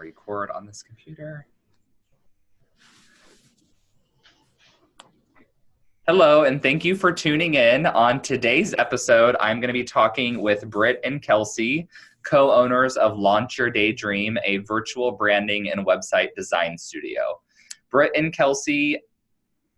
record on this computer. Hello, and thank you for tuning in. On today's episode, I'm going to be talking with Britt and Kelsey, co-owners of Launch Your Daydream, a virtual branding and website design studio. Britt and Kelsey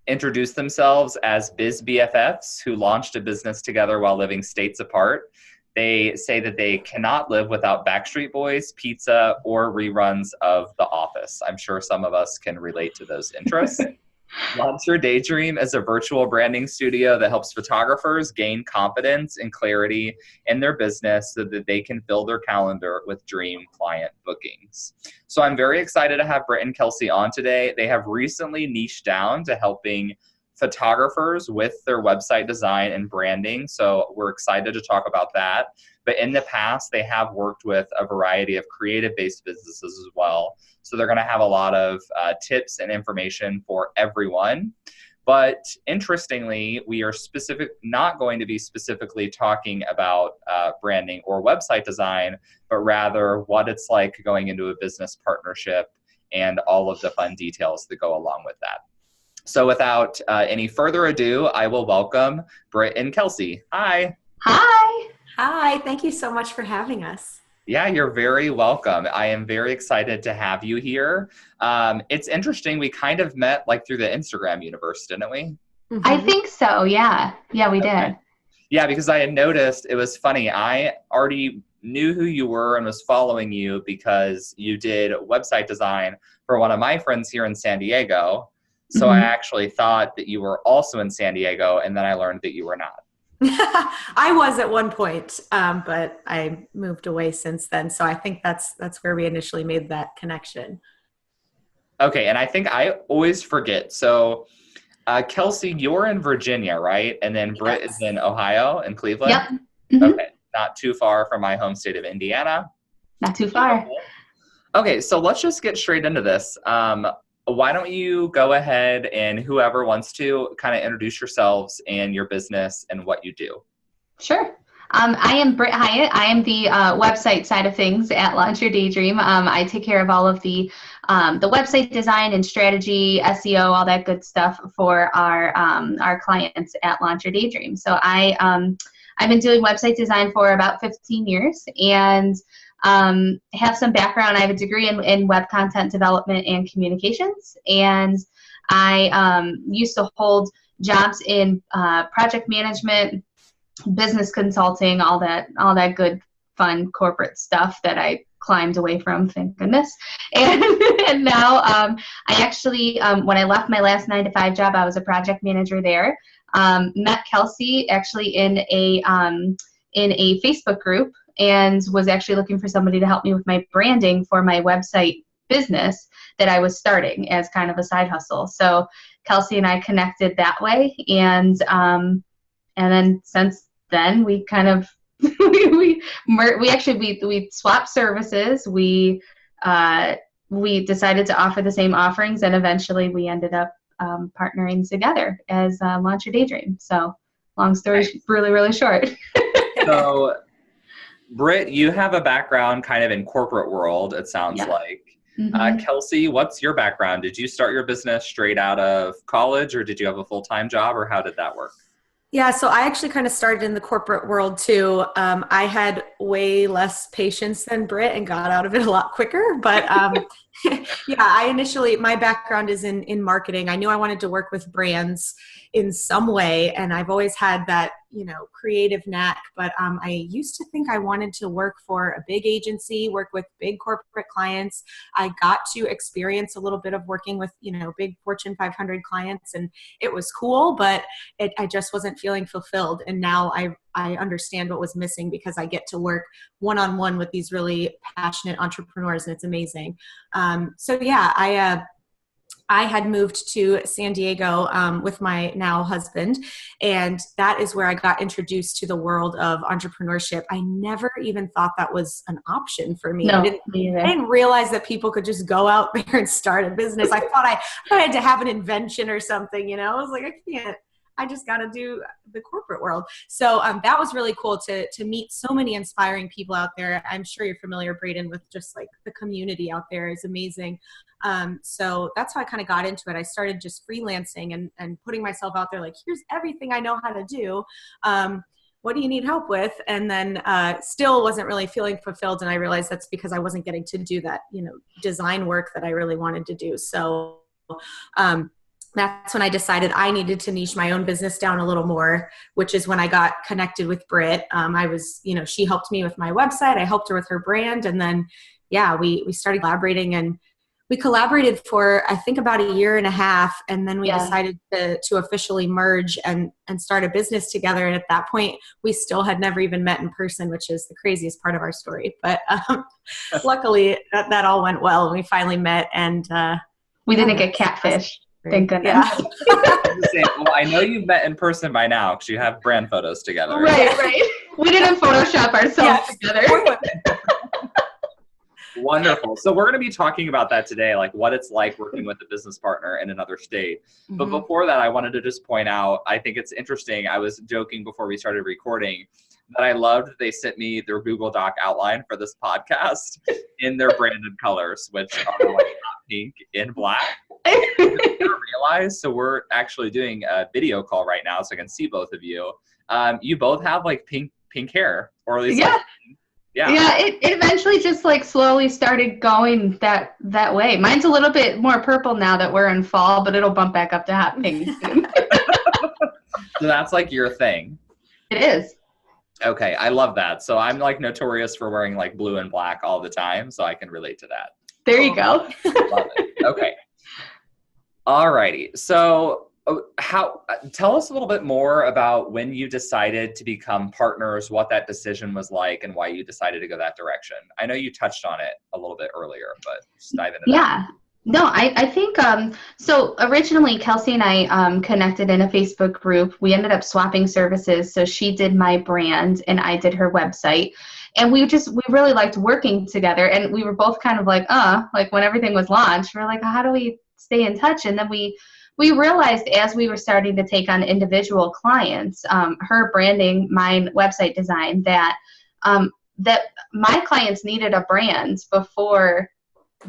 introduced themselves as biz BFFs who launched a business together while living states apart. They say that they cannot live without Backstreet Boys, pizza, or reruns of The Office. I'm sure some of us can relate to those interests. Launch Your Daydream is a virtual branding studio that helps photographers gain confidence and clarity in their business so that they can fill their calendar with dream client bookings. So I'm very excited to have Britt and Kelsey on today. They have recently niched down to helping photographers with their website design and branding. So we're excited to talk about that. But in the past, they have worked with a variety of creative-based businesses as well. So they're going to have a lot of tips and information for everyone. But interestingly, we are not going to be specifically talking about branding or website design, but rather what it's like going into a business partnership and all of the fun details that go along with that. So without any further ado, I will welcome Britt and Kelsey. Hi. Hi. Hi. Thank you so much for having us. Yeah, you're very welcome. I am very excited to have you here. It's interesting. We kind of met like through the Instagram universe, didn't we? Mm-hmm. I think so. Yeah. Yeah, we did. Yeah, because I had noticed, it was funny. I already knew who you were and was following you because you did website design for one of my friends here in San Diego. So I actually thought that you were also in San Diego, and then I learned that you were not. I was at one point, but I moved away since then. So I think that's where we initially made that connection. Okay, and I think I always forget. So Kelsey, you're in Virginia, right? And then Britt is in Ohio and Cleveland? Yep. Mm-hmm. Okay, not too far from my home state of Indiana. Not too far. Okay, so let's just get straight into this. Why don't you go ahead and whoever wants to kind of introduce yourselves and your business and what you do. Sure. I am Britt Hyatt. I am the website side of things at Launch Your Daydream. I take care of all of the website design and strategy, SEO, all that good stuff for our clients at Launch Your Daydream. So I've been doing website design for about 15 years and have some background. I have a degree in web content development and communications, and I used to hold jobs in project management, business consulting, all that good, fun corporate stuff that I climbed away from, thank goodness. And now I actually, when I left my last 9-to-5 job, I was a project manager there. Met Kelsey actually in a Facebook group, and was actually looking for somebody to help me with my branding for my website business that I was starting as kind of a side hustle. So Kelsey and I connected that way, and then since then we kind of we swapped services. We decided to offer the same offerings, and eventually we ended up partnering together as Launch Your Daydream. So long story really, really short. So Britt, you have a background kind of in corporate world, it sounds like. Mm-hmm. Kelsey, what's your background? Did you start your business straight out of college, or did you have a full-time job, or how did that work? Yeah, so I actually kind of started in the corporate world too. I had way less patience than Britt and got out of it a lot quicker. But yeah, my background is in marketing. I knew I wanted to work with brands in some way, and I've always had that, creative knack. But I used to think I wanted to work for a big agency, work with big corporate clients. I got to experience a little bit of working with, big Fortune 500 clients, and it was cool, but I just wasn't feeling fulfilled. And now I understand what was missing because I get to work one-on-one with these really passionate entrepreneurs, and it's amazing. So yeah, I had moved to San Diego with my now husband, and that is where I got introduced to the world of entrepreneurship. I never even thought that was an option for me. No, I didn't realize that people could just go out there and start a business. I thought I had to have an invention or something, I was like, I just got to do the corporate world. So that was really cool to meet so many inspiring people out there. I'm sure you're familiar, Braden, with just like the community out there is amazing. So that's how I kind of got into it. I started just freelancing and putting myself out there like, here's everything I know how to do. What do you need help with? And then still wasn't really feeling fulfilled. And I realized that's because I wasn't getting to do that, design work that I really wanted to do. So that's when I decided I needed to niche my own business down a little more, which is when I got connected with Britt. I was, she helped me with my website. I helped her with her brand. And then, we started collaborating, and we collaborated for, I think, about 1.5 years. And then we decided to officially merge and start a business together. And at that point, we still had never even met in person, which is the craziest part of our story. But luckily that all went well. And we finally met, and we didn't get catfished. Thank goodness. Yeah. Well, I know you've met in person by now because you have brand photos together. Right. We didn't Photoshop ourselves together. Wonderful. So we're going to be talking about that today, like what it's like working with a business partner in another state. Mm-hmm. But before that, I wanted to just point out, I think it's interesting. I was joking before we started recording that I loved that they sent me their Google Doc outline for this podcast in their branded colors, which are like pink and black. I didn't realize, so we're actually doing a video call right now, so I can see both of you. You both have like pink hair, or at least it eventually just like slowly started going that way. Mine's a little bit more purple now that we're in fall, but it'll bump back up to hot pink soon. So that's like your thing. It is. Okay, I love that. So I'm like notorious for wearing like blue and black all the time, so I can relate to that. There you go. Love it. Okay. Alrighty. So tell us a little bit more about when you decided to become partners, what that decision was like, and why you decided to go that direction. I know you touched on it a little bit earlier, but just dive into that. Yeah. No, I think, so originally Kelsey and I connected in a Facebook group. We ended up swapping services. So she did my brand and I did her website. And we really liked working together. And we were both kind of like when everything was launched, we were like, how do we stay in touch? And then we realized as we were starting to take on individual clients, her branding, mine website design, that my clients needed a brand before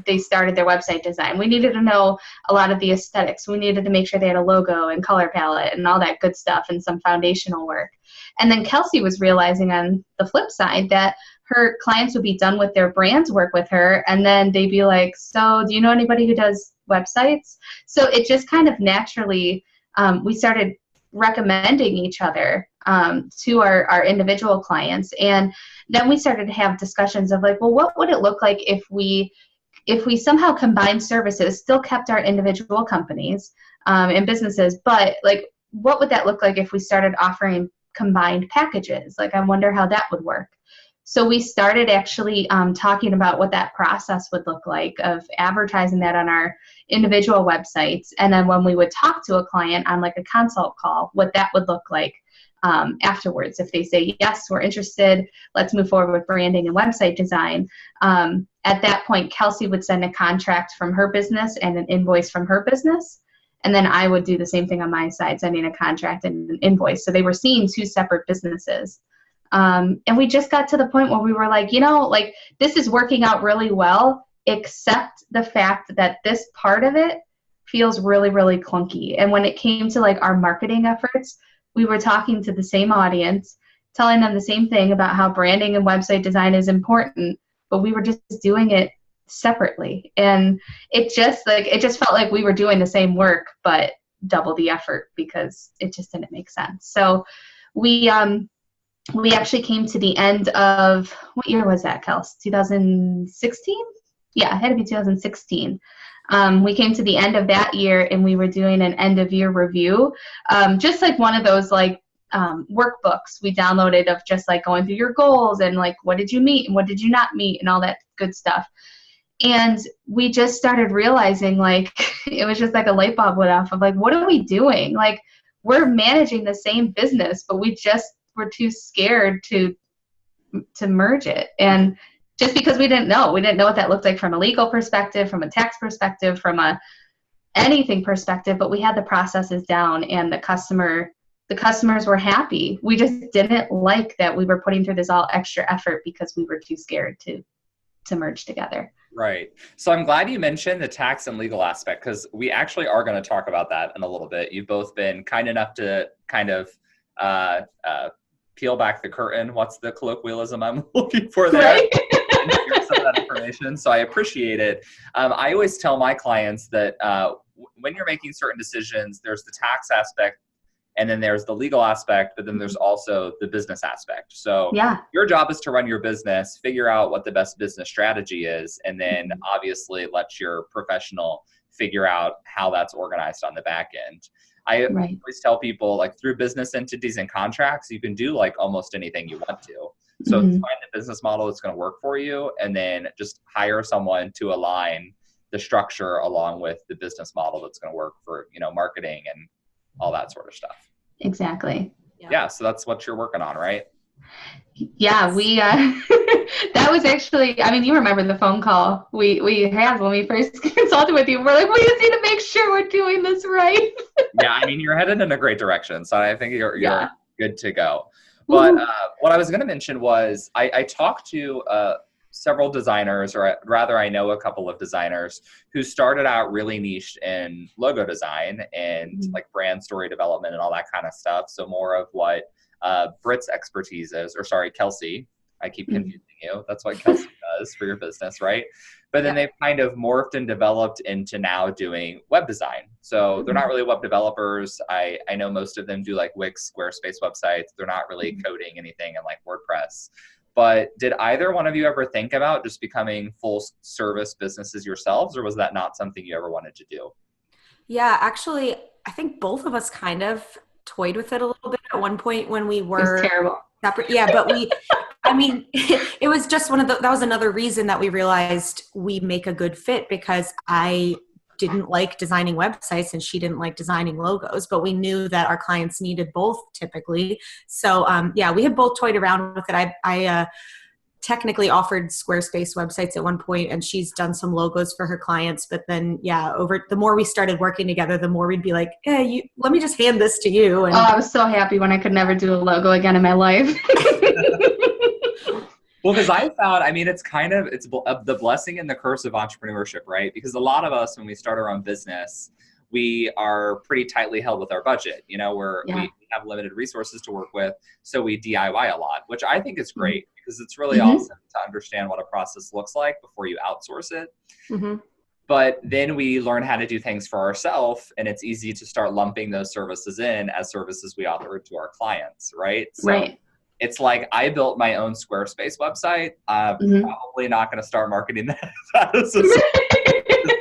they started their website design. We needed to know a lot of the aesthetics. We needed to make sure they had a logo and color palette and all that good stuff and some foundational work. And then Kelsey was realizing on the flip side that her clients would be done with their brand's work with her, and then they'd be like, so do you know anybody who does websites? So it just kind of naturally, we started recommending each other to our individual clients. And then we started to have discussions of like, well, what would it look like if we somehow combined services, still kept our individual companies and businesses, but like, what would that look like if we started offering combined packages? Like, I wonder how that would work. So we started actually talking about what that process would look like of advertising that on our individual websites. And then when we would talk to a client on like a consult call, what that would look like afterwards. If they say, yes, we're interested, let's move forward with branding and website design. At that point, Kelsey would send a contract from her business and an invoice from her business. And then I would do the same thing on my side, sending a contract and an invoice. So they were seeing two separate businesses. And we just got to the point where we were like, this is working out really well, except the fact that this part of it feels really, really clunky. And when it came to like our marketing efforts, we were talking to the same audience, telling them the same thing about how branding and website design is important, but we were just doing it separately. And it just felt like we were doing the same work, but double the effort because it just didn't make sense. So we actually came to the end of, what year was that, Kels? 2016? Yeah, it had to be 2016. We came to the end of that year and we were doing an end of year review, just like one of those like workbooks we downloaded of just like going through your goals and like what did you meet and what did you not meet and all that good stuff. And we just started realizing like it was just like a light bulb went off of like, what are we doing? Like we're managing the same business, but we just were too scared to merge it. And just because we didn't know what that looked like from a legal perspective, from a tax perspective, from a anything perspective, but we had the processes down and the customer the customers were happy. We just didn't like that we were putting through this all extra effort because we were too scared to merge together. Right. So I'm glad you mentioned the tax and legal aspect, because we actually are going to talk about that in a little bit. You've both been kind enough to kind of peel back the curtain. What's the colloquialism I'm looking for there? Right? And share some of that information. So I appreciate it. I always tell my clients that when you're making certain decisions, there's the tax aspect, and then there's the legal aspect, but then there's also the business aspect. So your job is to run your business, figure out what the best business strategy is, and then obviously let your professional figure out how that's organized on the back end. I always tell people, like, through business entities and contracts, you can do like almost anything you want to. So find the business model that's going to work for you, and then just hire someone to align the structure along with the business model that's going to work for, marketing and all that sort of stuff. Exactly. Yeah. So that's what you're working on, right? Yeah, we, that was actually, I mean, you remember the phone call we had when we first consulted with you. We're like, we just need to make sure we're doing this right. Yeah. I mean, you're headed in a great direction. So I think you're good to go. But what I was going to mention was I talked to several designers, or rather I know a couple of designers who started out really niched in logo design and like brand story development and all that kind of stuff. So more of what Britt's expertise is, or sorry, Kelsey. I keep confusing you. That's what Kelsey does for your business, right? But then they've kind of morphed and developed into now doing web design. So they're not really web developers. I know most of them do like Wix, Squarespace websites. They're not really coding anything in like WordPress. But did either one of you ever think about just becoming full service businesses yourselves, or was that not something you ever wanted to do? Yeah, actually, I think both of us kind of toyed with it a little bit at one point when we were terrible. Separate. Yeah, but it was just that was another reason that we realized we make a good fit, because I didn't like designing websites and she didn't like designing logos, but we knew that our clients needed both typically. So we had both toyed around with it. I technically offered Squarespace websites at one point, and she's done some logos for her clients. But then, the more we started working together, the more we'd be like, hey, let me just hand this to you. And I was so happy when I could never do a logo again in my life. Well, because I found, it's the blessing and the curse of entrepreneurship, right? Because a lot of us, when we start our own business, we are pretty tightly held with our budget. We have limited resources to work with, so we DIY a lot, which I think is great, because it's really awesome to understand what a process looks like before you outsource it. But then we learn how to do things for ourselves, and it's easy to start lumping those services in as services we offer to our clients, right? So it's like, I built my own Squarespace website. Probably not going to start marketing that as a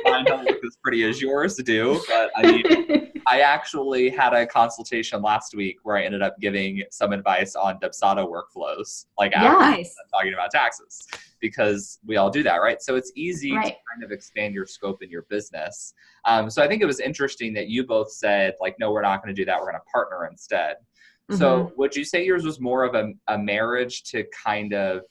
mine don't look as pretty as yours do. But I actually had a consultation last week where I ended up giving some advice on Dubsado workflows, like talking about taxes, because we all do that, right? So it's easy to kind of expand your scope in your business. So I think it was interesting that you both said, like, no, we're not going to do that. We're going to partner instead. So would you say yours was more of a marriage to kind of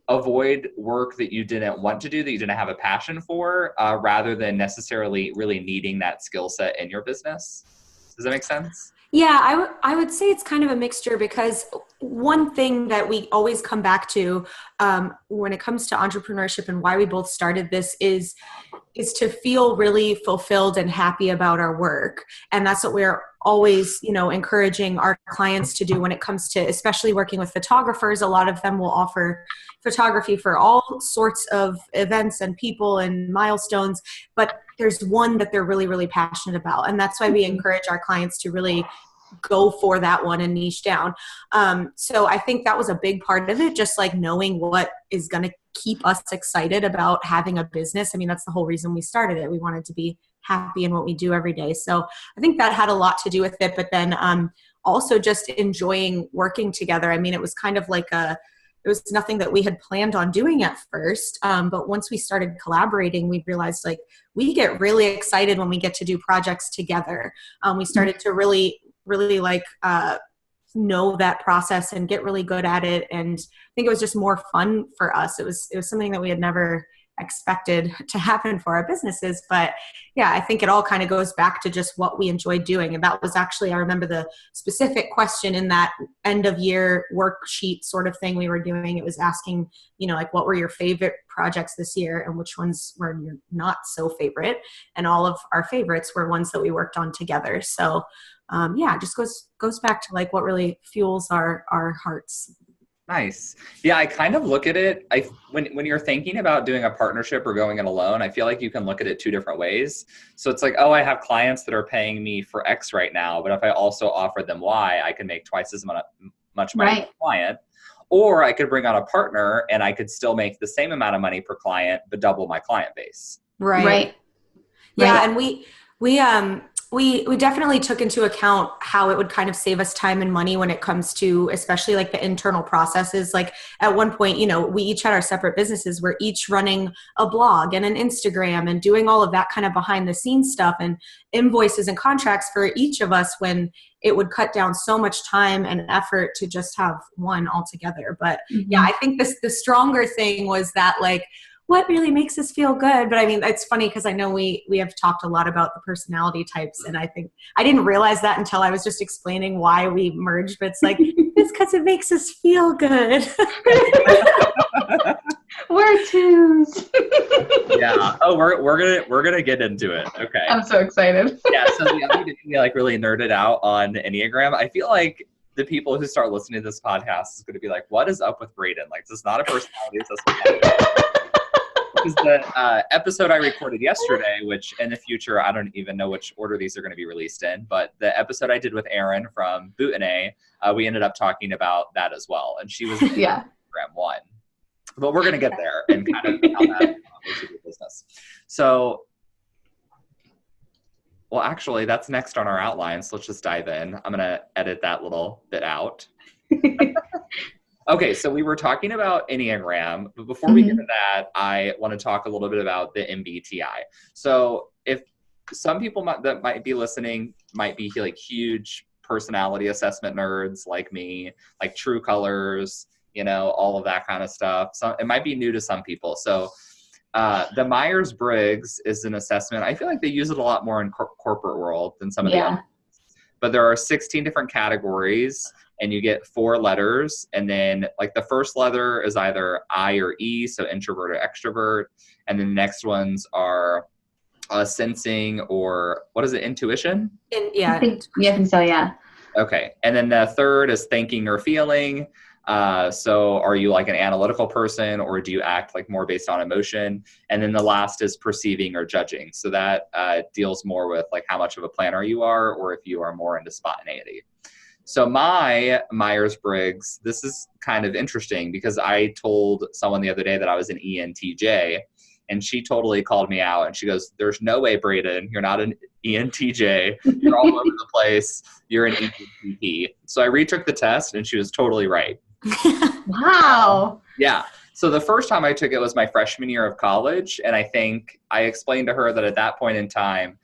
avoid work that you didn't want to do, that you didn't have a passion for, rather than necessarily really needing that skill set in your business? Does that make sense? Yeah, I would say it's kind of a mixture, because one thing that we always come back to when it comes to entrepreneurship and why we both started this is to feel really fulfilled and happy about our work. And that's what we're always, encouraging our clients to do when it comes to, especially working with photographers. A lot of them will offer photography for all sorts of events and people and milestones, but there's one that they're really, really passionate about. And that's why we encourage our clients to really go for that one and niche down. So I think that was a big part of it, just like knowing what is going to keep us excited about having a business. That's the whole reason we started it. We wanted to be happy in what we do every day. So I think that had a lot to do with it. But then also just enjoying working together. It was kind of like it was nothing that we had planned on doing at first. But once we started collaborating, we realized, like, we get really excited when we get to do projects together. We started to really know that process and get really good at it. And I think it was just more fun for us. It was something that we had never expected to happen for our businesses. But yeah, I think it all kind of goes back to just what we enjoy doing. And that was actually, I remember the specific question in that end of year worksheet sort of thing we were doing. It was asking, like, what were your favorite projects this year and which ones were your not so favorite? And all of our favorites were ones that we worked on together. So it just goes back to like what really fuels our hearts. Nice. Yeah, I kind of look at it, when you're thinking about doing a partnership or going it alone, I feel like you can look at it two different ways. So it's like, oh, I have clients that are paying me for X right now, but if I also offer them Y, I can make twice as much money per client. Or I could bring on a partner and I could still make the same amount of money per client, but double my client base. Right. Yeah, and we definitely took into account how it would kind of save us time and money when it comes to especially like the internal processes. Like at one point, we each had our separate businesses. We're each running a blog and an Instagram and doing all of that kind of behind the scenes stuff and invoices and contracts for each of us, when it would cut down so much time and effort to just have one altogether. But yeah, I think the stronger thing was that, like, what really makes us feel good? But I mean, it's funny because I know we have talked a lot about the personality types, and I think I didn't realize that until I was just explaining why we merged. But it's like, it's because it makes us feel good. We're twos. Yeah. Oh, we're gonna get into it. Okay. I'm so excited. Yeah. So the other day we like really nerded out on the Enneagram. I feel like the people who start listening to this podcast is going to be like, "What is up with Braden? Like, this is not a personality. It's just because the episode I recorded yesterday, which in the future, I don't even know which order these are going to be released in, but the episode I did with Erin from Bootane, we ended up talking about that as well. And she was in Enneagram 1. But we're going to get there and kind of how that works with your business. So, well, actually, that's next on our outline. So let's just dive in. I'm going to edit that little bit out. Okay, so we were talking about Enneagram, but before we get to that, I want to talk a little bit about the MBTI. So if some people that might be listening might be like huge personality assessment nerds like me, like True Colors, all of that kind of stuff. So it might be new to some people. So the Myers-Briggs is an assessment. I feel like they use it a lot more in corporate world than some of the others. But there are 16 different categories, and you get 4 letters. And then like the first letter is either I or E, so introvert or extrovert. And then the next ones are sensing, or what is it, intuition? I think so, yeah. Okay. And then the third is thinking or feeling. So are you like an analytical person, or do you act like more based on emotion? And then the last is perceiving or judging. So that deals more with like how much of a planner you are, or if you are more into spontaneity. So my Myers-Briggs, this is kind of interesting because I told someone the other day that I was an ENTJ, and she totally called me out, and she goes, "There's no way, Braden, you're not an ENTJ. You're all over the place. You're an ENTP." So I retook the test, and she was totally right. Wow. Yeah. So the first time I took it was my freshman year of college, and I think I explained to her that at that point in time,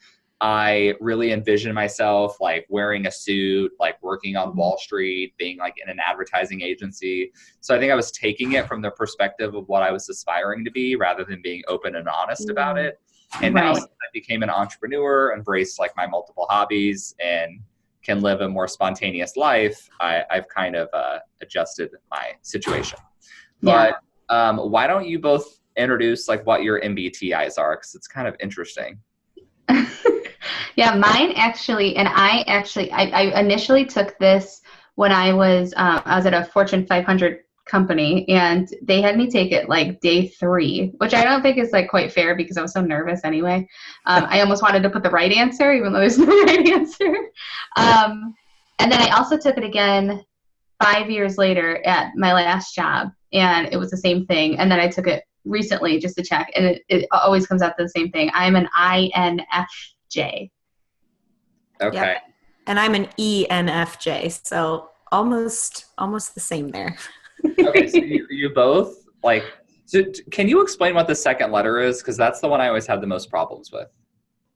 I really envisioned myself like wearing a suit, like working on Wall Street, being like in an advertising agency. So I think I was taking it from the perspective of what I was aspiring to be, rather than being open and honest about it. And now since I became an entrepreneur, embraced like my multiple hobbies, and can live a more spontaneous life, I've kind of adjusted my situation. But why don't you both introduce like what your MBTIs are? Because it's kind of interesting. Yeah, mine actually, and I initially took this when I was at a Fortune 500 company, and they had me take it like day 3, which I don't think is like quite fair because I was so nervous anyway. I almost wanted to put the right answer, even though there's no right answer. And then I also took it again 5 years later at my last job, and it was the same thing. And then I took it recently just to check, and it always comes out to the same thing. I'm an INFJ. Okay. Yep. And I'm an ENFJ, so almost the same there. Okay, so you both like. So can you explain what the second letter is? Because that's the one I always have the most problems with.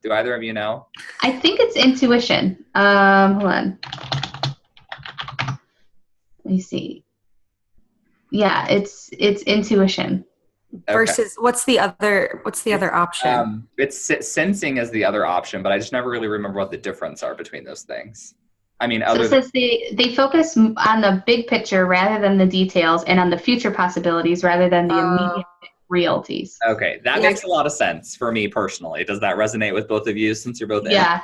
Do either of you know? I think it's intuition. Hold on. Let me see. Yeah, it's intuition. versus what's the other option? It's sensing as the other option, but I just never really remember what the difference are between those things. I mean, So it says they focus on the big picture rather than the details, and on the future possibilities rather than the immediate realties. Okay, that makes a lot of sense for me personally. Does that resonate with both of you since you're both in? Yeah.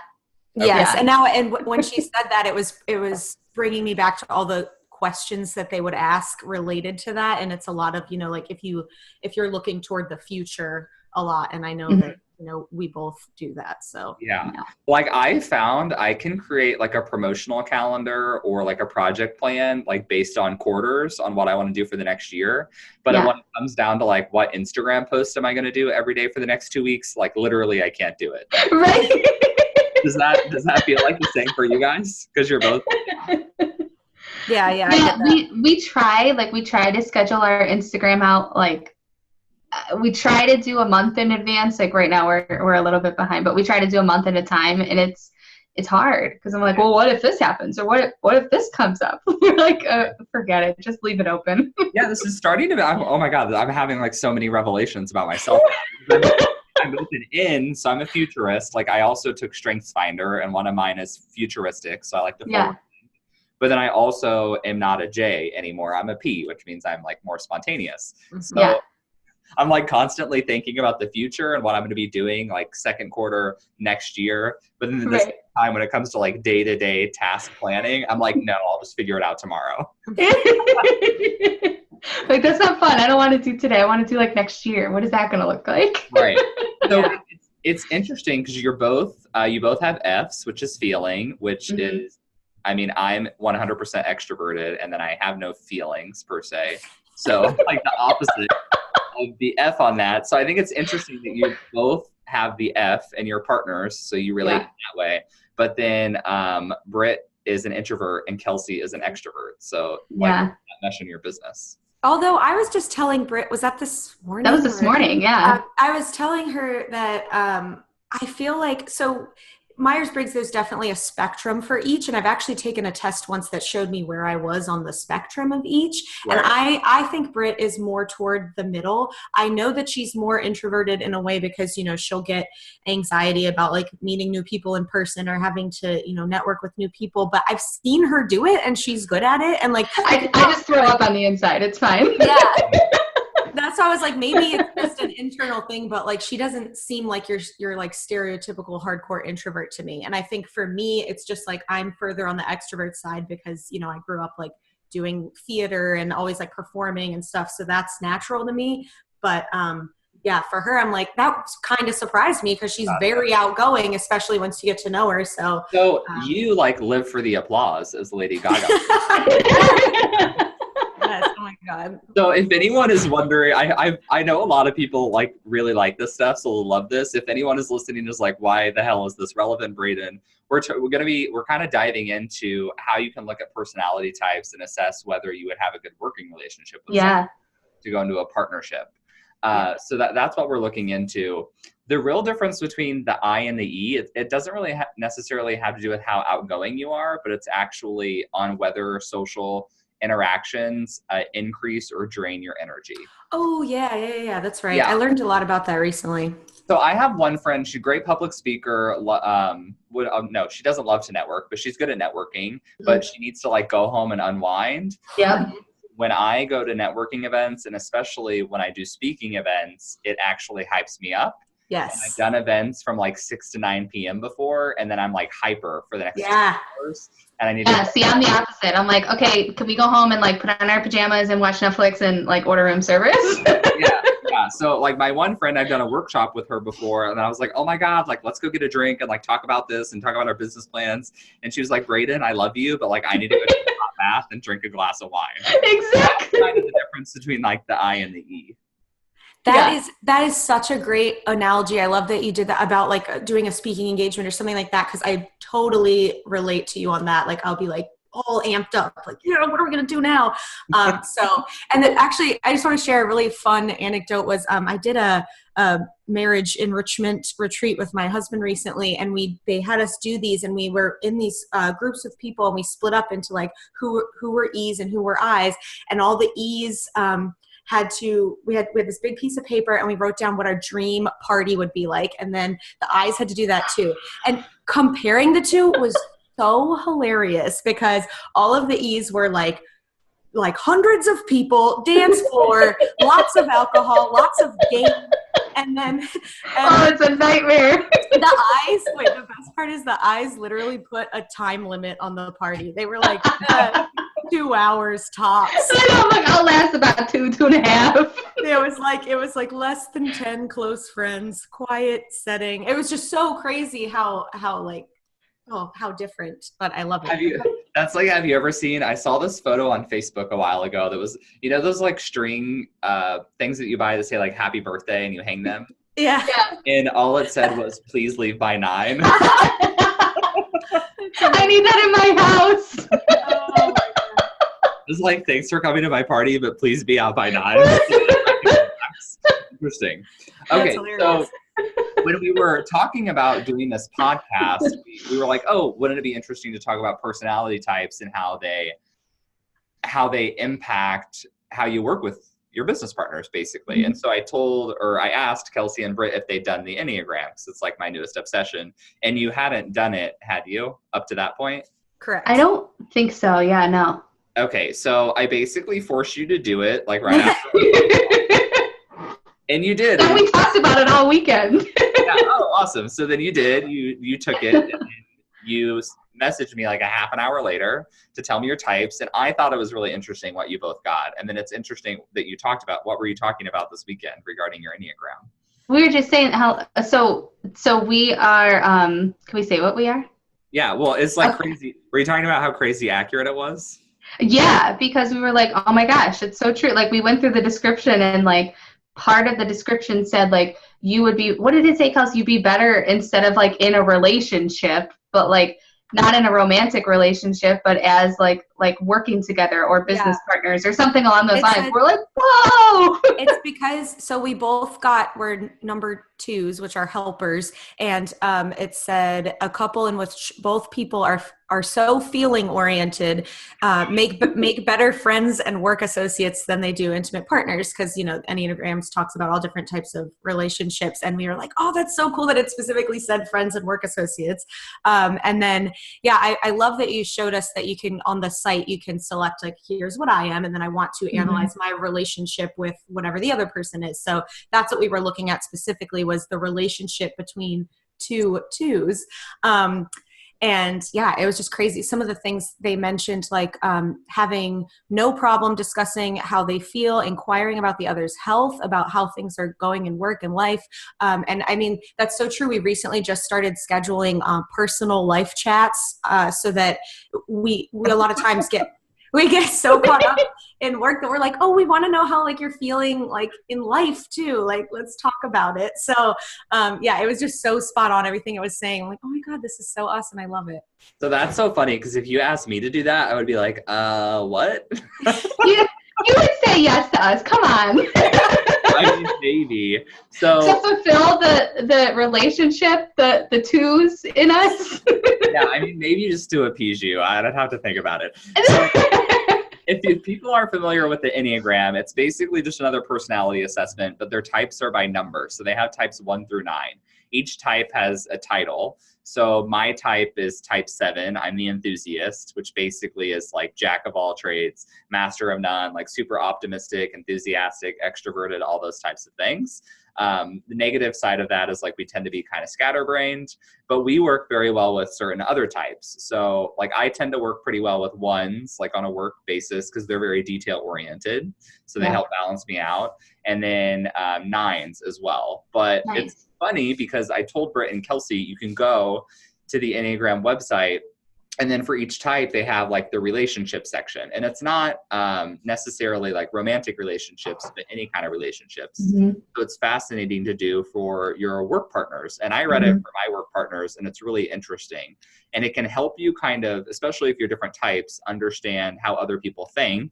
Okay. Yes. And when she said that, it was bringing me back to all the questions that they would ask related to that. And it's a lot of, like if you're looking toward the future a lot, and I know that, we both do that. So yeah. Like I found I can create like a promotional calendar or like a project plan, like based on quarters on what I want to do for the next year. But when it comes down to like what Instagram post am I going to do every day for the next 2 weeks, like literally I can't do it. Right. Does that feel like the same for you guys? Because you're both. Yeah. We try to schedule our Instagram out. Like we try to do a month in advance. Like right now we're a little bit behind, but we try to do a month at a time, and it's hard because I'm like, well, what if this happens, or what if this comes up? You're like, forget it, just leave it open. Yeah, this is starting to. Oh my God, I'm having like so many revelations about myself. I'm open in, so I'm a futurist. Like I also took StrengthsFinder, and one of mine is futuristic, so I like to forward. But then I also am not a J anymore. I'm a P, which means I'm like more spontaneous. So I'm like constantly thinking about the future and what I'm going to be doing like second quarter next year. But then this time when it comes to like day-to-day task planning, I'm like, no, I'll just figure it out tomorrow. Like, that's not fun. I don't want to do today. I want to do like next year. What is that going to look like? Right. So it's interesting because you both have Fs, which is feeling, which is, I mean, I'm 100% extroverted, and then I have no feelings per se. So like the opposite of the F on that. So I think it's interesting that you both have the F and your partners, so you relate that way. But then Britt is an introvert and Kelsey is an extrovert. So that mesh in your business. Although I was just telling Britt, was that this morning? That was this morning, yeah. I was telling her that I feel like, so Myers-Briggs, there's definitely a spectrum for each. And I've actually taken a test once that showed me where I was on the spectrum of each. Right. And I think Britt is more toward the middle. I know that she's more introverted in a way because, she'll get anxiety about like meeting new people in person or having to, network with new people. But I've seen her do it and she's good at it. And like, I just throw up on the inside. It's fine. Yeah. That's why I was like, maybe it's just an internal thing, but like, she doesn't seem like you're like stereotypical hardcore introvert to me. And I think for me, it's just like, I'm further on the extrovert side because, I grew up like doing theater and always like performing and stuff. So that's natural to me. But for her, I'm like, that kind of surprised me because she's very outgoing, especially once you get to know her. So you like live for the applause as Lady Gaga. Yes, oh my God. So if anyone is wondering, I know a lot of people like really like this stuff, so they'll love this. If anyone is listening is like, why the hell is this relevant, Braden? We're kind of diving into how you can look at personality types and assess whether you would have a good working relationship with someone to go into a partnership. So that's what we're looking into. The real difference between the I and the E, it doesn't really necessarily have to do with how outgoing you are, but it's actually on whether social interactions increase or drain your energy. Oh, yeah. That's right. Yeah. I learned a lot about that recently. So I have one friend, she's a great public speaker. No, she doesn't love to network, but she's good at networking, but she needs to like go home and unwind. Yeah. When I go to networking events, and especially when I do speaking events, it actually hypes me up. Yes. And I've done events from like 6 to 9 p.m. before, and then I'm like hyper for the next 2 hours. And I need see, I'm the opposite. I'm like, okay, can we go home and like put on our pajamas and watch Netflix and like order room service? Yeah. So like my one friend, I've done a workshop with her before, and I was like, oh my God, like let's go get a drink and like talk about this and talk about our business plans. And she was like, Braden, I love you, but like I need to go take a hot bath and drink a glass of wine. Exactly. That's kind of the difference between like the I and the E. That is such a great analogy. I love that you did that about like doing a speaking engagement or something like that, because I totally relate to you on that. Like I'll be like all amped up, like, what are we going to do now? And then actually I just want to share a really fun anecdote was I did a marriage enrichment retreat with my husband recently, and they had us do these, and we were in these groups of people, and we split up into like who were E's and who were I's, and all the E's we had this big piece of paper and we wrote down what our dream party would be like. And then the I's had to do that too. And comparing the two was so hilarious because all of the E's were like hundreds of people, dance floor, lots of alcohol, lots of games. And it's a nightmare. The best part is the I's literally put a time limit on the party. They were like 2 hours tops. I know, I'll last about 2.5. It was like less than 10 close friends, quiet setting. It was just so crazy how different, but I love it. Have you ever seen, I saw this photo on Facebook a while ago that was, those like string things that you buy that say like happy birthday and you hang them? Yeah. And all it said was, please leave by 9. I need that in my house. Oh my God. It was like, thanks for coming to my party, but please be out by 9. Interesting. Okay, so when we were talking about doing this podcast, we were like, oh, wouldn't it be interesting to talk about personality types and how they impact how you work with your business partners, basically. Mm-hmm. And so I asked Kelsey and Britt if they'd done the Enneagram, because it's like my newest obsession. And you hadn't done it, had you, up to that point? Correct. I don't think so. Yeah, no. Okay, so I basically forced you to do it, like right after. And you did. And we talked about it all weekend. Yeah, oh, awesome. So then you did. You took it, and then you messaged me like a half an hour later to tell me your types. And I thought it was really interesting what you both got. And then it's interesting that you talked about, what were you talking about this weekend regarding your Enneagram? We were just saying how, so we are, can we say what we are? Yeah, well, it's like crazy. Were you talking about how crazy accurate it was? Yeah, because we were like, oh my gosh, it's so true. Like we went through the description and like part of the description said like you would be, what did it say, Kelsey? You'd be better instead of like in a relationship, but like not in a romantic relationship, but as like working together or business partners or something along those lines. We're like, whoa. It's because, so we both we're number 2s, which are helpers. And it said a couple in which both people are so feeling oriented, make better friends and work associates than they do intimate partners. Cause Enneagrams talks about all different types of relationships. And we were like, oh, that's so cool that it specifically said friends and work associates. And then, I love that you showed us that you can, on the site, you can select like, here's what I am. And then I want to analyze my relationship with whatever the other person is. So that's what we were looking at specifically, was the relationship between 2s. And it was just crazy. Some of the things they mentioned, like having no problem discussing how they feel, inquiring about the other's health, about how things are going in work and life. And I mean, that's so true. We recently just started scheduling personal life chats so that we a lot of times we get so caught up in work that we're like, oh, we want to know how like you're feeling like in life too. Like, let's talk about it. So it was just so spot on, everything it was saying. I'm like, oh my God, this is so awesome. I love it. So that's so funny, because if you asked me to do that, I would be like, what? You would say yes to us. Come on. I mean, maybe. So to fulfill the relationship, the 2s in us. Yeah, I mean, maybe just to appease you. I'd have to think about it. So, if people are familiar with the Enneagram, it's basically just another personality assessment, but their types are by number. So they have types 1 through 9. Each type has a title. So my type is type 7. I'm the enthusiast, which basically is like jack of all trades, master of none, like super optimistic, enthusiastic, extroverted, all those types of things. The negative side of that is like we tend to be kind of scatterbrained, but we work very well with certain other types. So like I tend to work pretty well with 1s, like on a work basis, because they're very detail oriented. So they help balance me out. And then 9s as well. But It's funny because I told Britt and Kelsey, you can go to the Enneagram website, and then for each type, they have like the relationship section. And it's not necessarily like romantic relationships, but any kind of relationships. Mm-hmm. So it's fascinating to do for your work partners. And I read it for my work partners, and it's really interesting. And it can help you kind of, especially if you're different types, understand how other people think.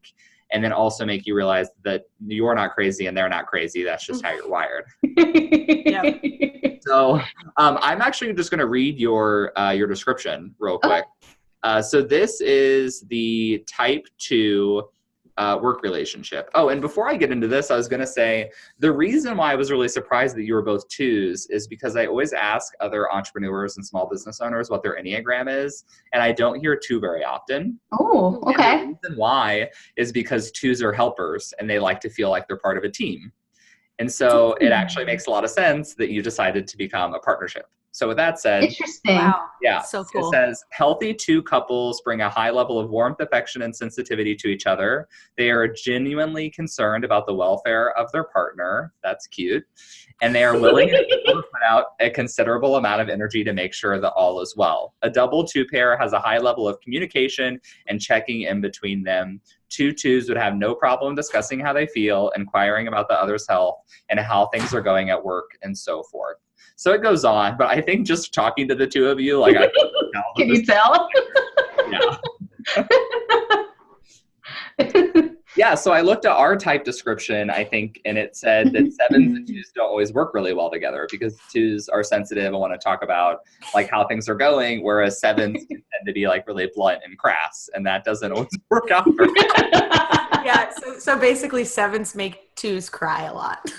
And then also make you realize that you're not crazy and they're not crazy. That's just how you're wired. So I'm actually just going to read your description real quick. So this is the type 2 work relationship. Oh, and before I get into this, I was going to say the reason why I was really surprised that you were both twos is because I always ask other entrepreneurs and small business owners what their Enneagram is, and I don't hear two very often. Oh, okay. And the reason why is because twos are helpers and they like to feel like they're part of a team. And so it actually makes a lot of sense that you decided to become a partnership. So with that said, interesting. Wow. Yeah, So cool. It says healthy two couples bring a high level of warmth, affection, and sensitivity to each other. They are genuinely concerned about the welfare of their partner. That's cute. And they are willing to put out a considerable amount of energy to make sure that all is well. A double two pair has a high level of communication and checking in between them. Two twos would have no problem discussing how they feel, inquiring about the other's health, and how things are going at work, and so forth. So it goes on, but I think just talking to the two of you, like, I can tell. Can you tell? Yeah. Yeah, so I looked at our type description, I think, and it said that sevens and twos don't always work really well together because twos are sensitive and want to talk about like how things are going, whereas sevens can tend to be like really blunt and crass, and that doesn't always work out very well. Yeah, so basically sevens make twos cry a lot.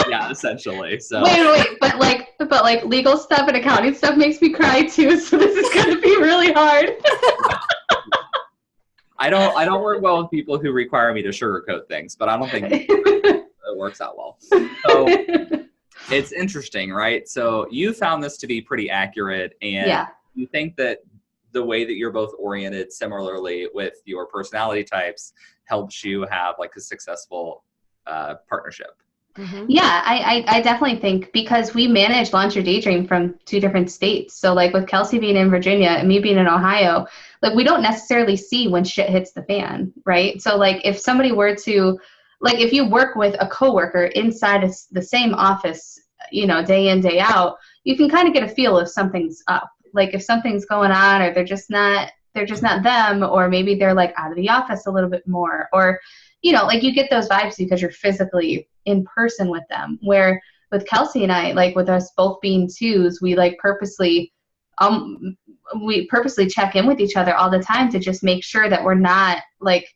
Yeah, essentially. So Wait, but like legal stuff and accounting stuff makes me cry too, so this is going to be really hard. I don't work well with people who require me to sugarcoat things, but I don't think it works out well. So it's interesting, right? So you found this to be pretty accurate, and you think that the way that you're both oriented similarly with your personality types helps you have like a successful partnership. Mm-hmm. Yeah, I definitely think because we manage Launch Your Daydream from two different states. So like with Kelsey being in Virginia and me being in Ohio, like we don't necessarily see when shit hits the fan, right? So like if somebody were to, like if you work with a coworker inside of the same office, you know, day in, day out, you can kind of get a feel if something's up. Like if something's going on or they're just not them, or maybe they're like out of the office a little bit more, or you know, like you get those vibes because you're physically in person with them. Where with Kelsey and I, like with us both being twos, we like purposely check in with each other all the time to just make sure that we're not like,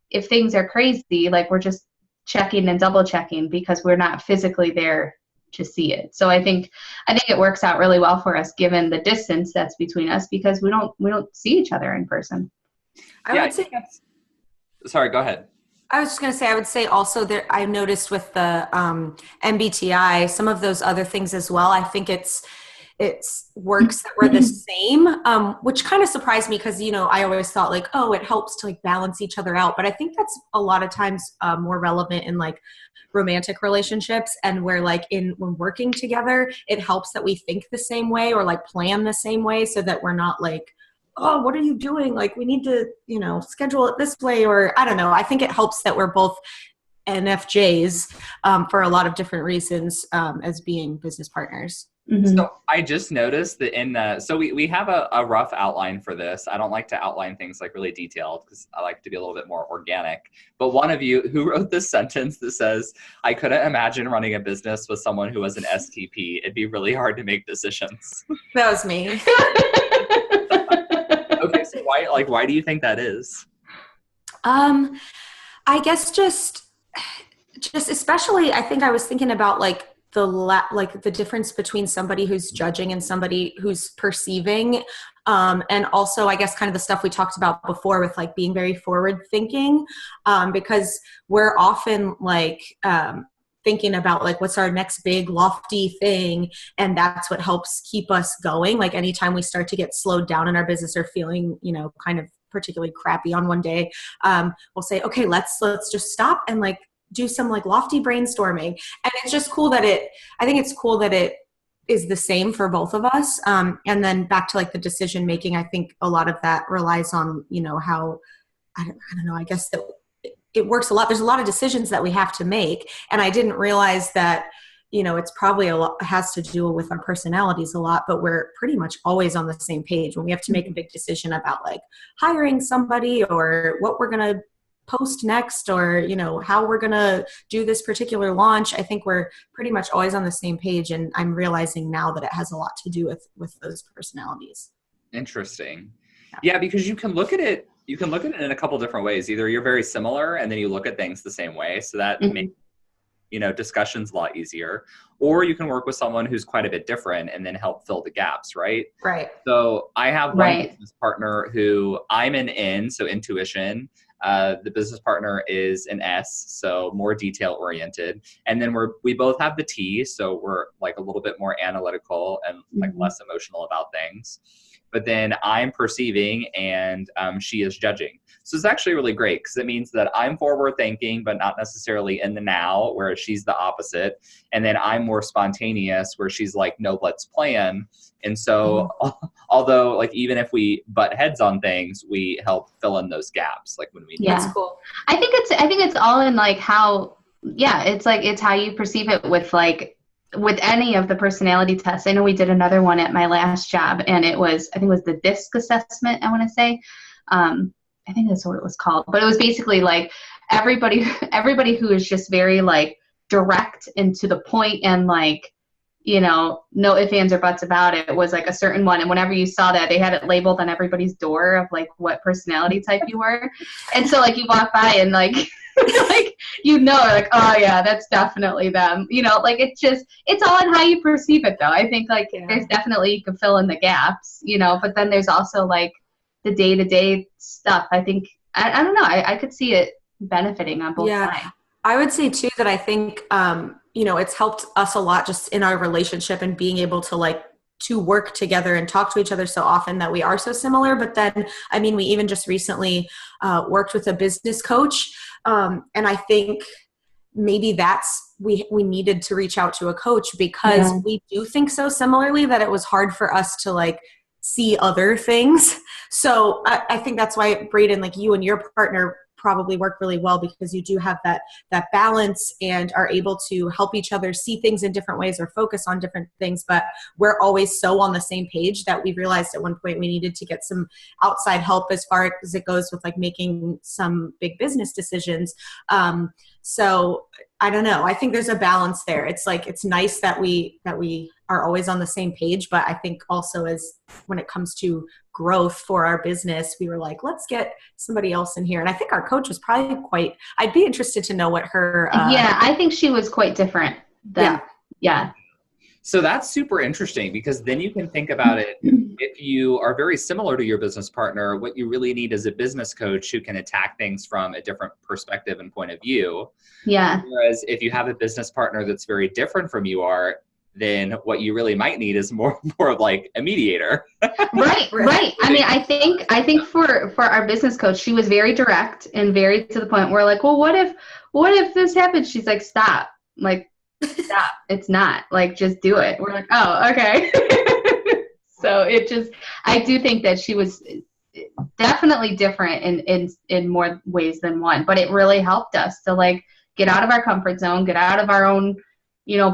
if things are crazy, like we're just checking and double checking because we're not physically there to see it. So I think it works out really well for us given the distance that's between us because we don't see each other in person. I would say sorry, go ahead. I was just going to say, I would say also that I noticed with the MBTI, some of those other things as well. I think it's works that were the same, which kind of surprised me because, you know, I always thought like, oh, it helps to like balance each other out. But I think that's a lot of times more relevant in like romantic relationships, and where like when working together, it helps that we think the same way or like plan the same way so that we're not like, oh, what are you doing? Like we need to, you know, schedule it this way, or I don't know. I think it helps that we're both NFJs for a lot of different reasons as being business partners. Mm-hmm. So I just noticed that so we have a rough outline for this. I don't like to outline things like really detailed because I like to be a little bit more organic. But one of you who wrote this sentence that says, I couldn't imagine running a business with someone who was an STP. It'd be really hard to make decisions. That was me. Okay, so why do you think that is? I guess just especially, I think I was thinking about like the difference between somebody who's judging and somebody who's perceiving. And also I guess kind of the stuff we talked about before with like being very forward thinking, because we're often like, thinking about like what's our next big lofty thing, and that's what helps keep us going. Like anytime we start to get slowed down in our business or feeling, you know, kind of particularly crappy on one day, we'll say, okay, let's just stop and like do some like lofty brainstorming. And it's just cool that I think it's cool that it is the same for both of us. And then back to like the decision making, I think a lot of that relies on, you know, how I don't know, I guess that it works a lot. There's a lot of decisions that we have to make. And I didn't realize that, you know, it's probably has to do with our personalities a lot, but we're pretty much always on the same page when we have to make a big decision about like hiring somebody or what we're going to post next, or, you know, how we're going to do this particular launch. I think we're pretty much always on the same page. And I'm realizing now that it has a lot to do with those personalities. Interesting. Yeah, because you can look at it You can look at it in a couple different ways. Either you're very similar and then you look at things the same way. So that makes, discussions a lot easier. Or you can work with someone who's quite a bit different and then help fill the gaps, right? Right. So I have one business partner who I'm an N, so intuition. The business partner is an S, so more detail oriented. And then we both have the T, so we're like a little bit more analytical and like less emotional about things. But then I'm perceiving and she is judging. So it's actually really great because it means that I'm forward thinking, but not necessarily in the now, whereas she's the opposite. And then I'm more spontaneous where she's like, no, let's plan. And so although like, even if we butt heads on things, we help fill in those gaps. Like when we need That's cool. I think it's all in like how, it's how you perceive it with any of the personality tests. I know we did another one at my last job and I think it was the DISC assessment, I want to say. I think that's what it was called, but it was basically like everybody who is just very like direct and to the point and like, no ifs, ands, or buts about it. It was like a certain one. And whenever you saw that, they had it labeled on everybody's door of like what personality type you were. And so like you walk by and like, like, like, oh yeah, that's definitely them. Like it's all in how you perceive it though. I think like there's definitely, you can fill in the gaps, but then there's also like the day-to-day stuff. I think, I don't know, I could see it benefiting on both sides. I would say too that I think, it's helped us a lot just in our relationship and being able to work together and talk to each other so often that we are so similar. But then, we even just recently worked with a business coach. And I think maybe we needed to reach out to a coach because we do think so similarly that it was hard for us to see other things. So I think that's why, Braden, you and your partner probably work really well because you do have that balance and are able to help each other see things in different ways or focus on different things. But we're always so on the same page that we realized at one point we needed to get some outside help as far as it goes with making some big business decisions. So I don't know. I think there's a balance there. It's it's nice that we are always on the same page, but I think also as when it comes to growth for our business, we were like, let's get somebody else in here. And I think our coach was probably I'd be interested to know what her. I think she was quite different. Yeah. So that's super interesting because then you can think about it. If you are very similar to your business partner, what you really need is a business coach who can attack things from a different perspective and point of view. Yeah. Whereas if you have a business partner that's very different from you are, then what you really might need is more of like a mediator. Right. I think for our business coach, she was very direct and very to the point. We're like, well, what if this happens? She's like, stop. Stop. It's not just do it. We're like, oh, okay. So I do think that she was definitely different in more ways than one, but it really helped us to get out of our comfort zone, get out of our own,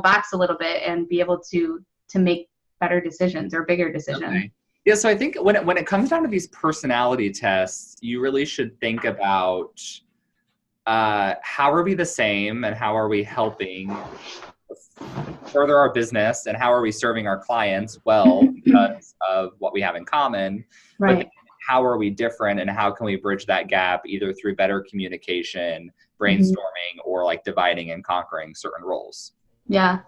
box a little bit and be able to make better decisions or bigger decisions. Okay. Yeah. So I think when it comes down to these personality tests, you really should think about how are we the same and how are we helping further our business and how are we serving our clients well because of what we have in common. Right. But how are we different and how can we bridge that gap either through better communication, brainstorming, or dividing and conquering certain roles. Yeah,